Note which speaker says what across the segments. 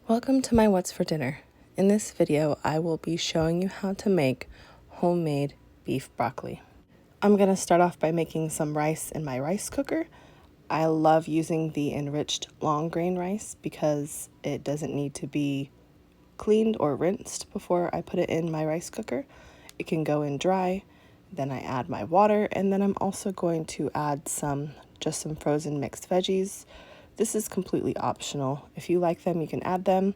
Speaker 1: Welcome to my What's for Dinner. In this video, I will be showing you how to make homemade beef broccoli. I'm going to start off by making some rice in my rice cooker. I love using the enriched long grain rice because it doesn't need to be cleaned or rinsed before I put it in my rice cooker. It can go in dry, then I add my water, and then I'm also going to add some frozen mixed veggies. This is completely optional. If you like them, you can add them.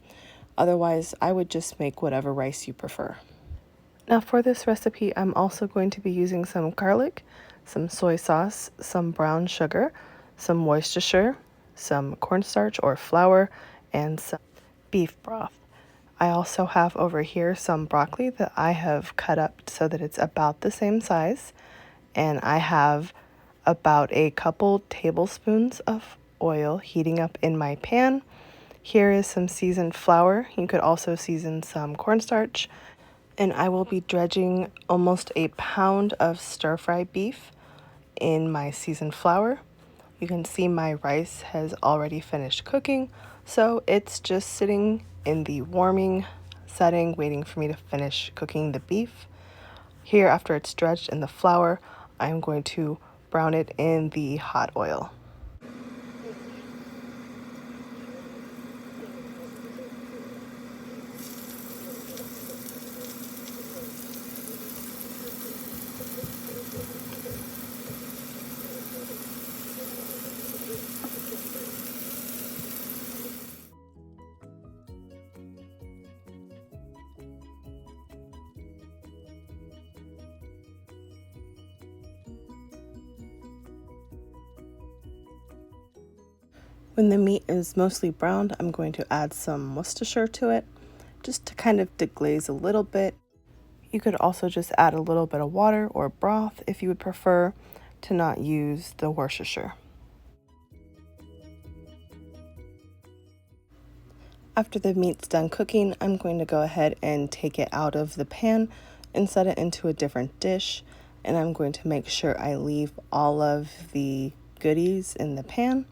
Speaker 1: Otherwise, I would just make whatever rice you prefer. Now for this recipe, I'm also going to be using some garlic, some soy sauce, some brown sugar, some Worcestershire, some cornstarch or flour, and some beef broth. I also have over here some broccoli that I have cut up so that it's about the same size. And I have about a couple tablespoons of oil heating up in my pan. Here is some seasoned flour. You could also season some cornstarch. And I will be dredging almost a pound of stir-fry beef in my seasoned flour. You can see my rice has already finished cooking, so it's just sitting in the warming setting waiting for me to finish cooking the beef. Here, after it's dredged in the flour, I'm going to brown it in the hot oil. When the meat is mostly browned, I'm going to add some Worcestershire to it, just to kind of deglaze a little bit. You could also just add a little bit of water or broth if you would prefer to not use the Worcestershire. After the meat's done cooking, I'm going to go ahead and take it out of the pan and set it into a different dish. And I'm going to make sure I leave all of the goodies in the pan.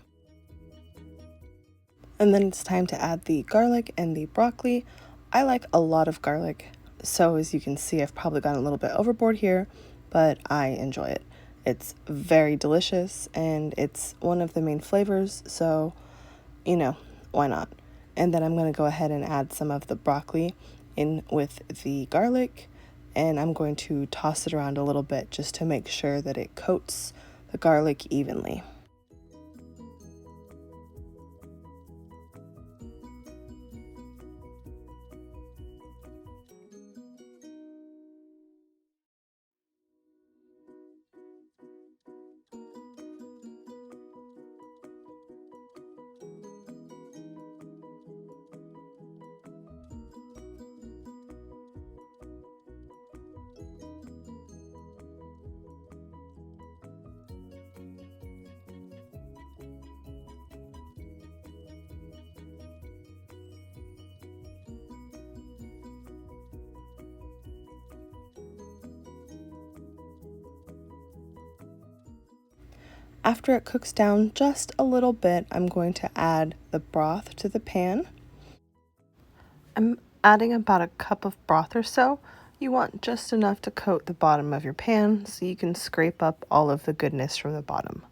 Speaker 1: And then it's time to add the garlic and the broccoli. I like a lot of garlic, so as you can see, I've probably gone a little bit overboard here, but I enjoy it. It's very delicious and it's one of the main flavors, so why not? And then I'm going to go ahead and add some of the broccoli in with the garlic, and I'm going to toss it around a little bit just to make sure that it coats the garlic evenly. After it cooks down just a little bit, I'm going to add the broth to the pan. I'm adding about a cup of broth or so. You want just enough to coat the bottom of your pan so you can scrape up all of the goodness from the bottom.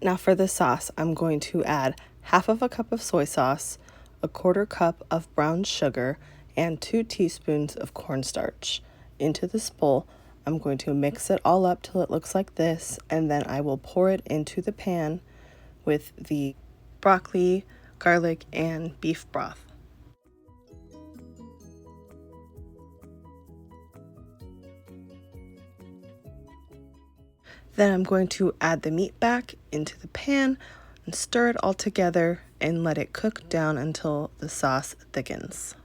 Speaker 1: Now for the sauce, I'm going to add half of a cup of soy sauce, a quarter cup of brown sugar, and 2 teaspoons of cornstarch into this bowl. I'm going to mix it all up till it looks like this, and then I will pour it into the pan with the broccoli, garlic, and beef broth. Then I'm going to add the meat back into the pan and stir it all together and let it cook down until the sauce thickens.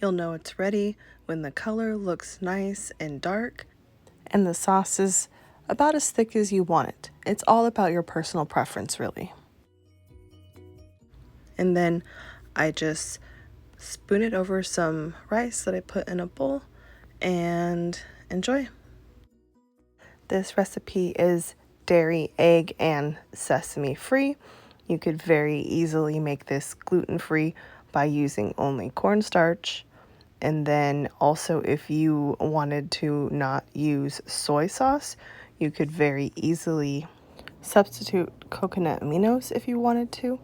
Speaker 1: You'll know it's ready when the color looks nice and dark and the sauce is about as thick as you want it. It's all about your personal preference, really. And then I just spoon it over some rice that I put in a bowl and enjoy. This recipe is dairy, egg, and sesame free. You could very easily make this gluten-free by using only cornstarch. And then also, if you wanted to not use soy sauce, you could very easily substitute coconut aminos if you wanted to.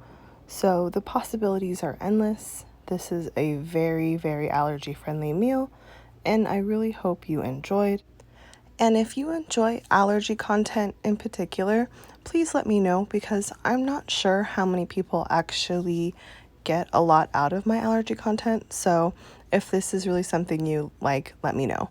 Speaker 1: So the possibilities are endless. This is a very, very allergy-friendly meal, and I really hope you enjoyed. And if you enjoy allergy content in particular, please let me know, because I'm not sure how many people actually get a lot out of my allergy content. So if this is really something you like, let me know.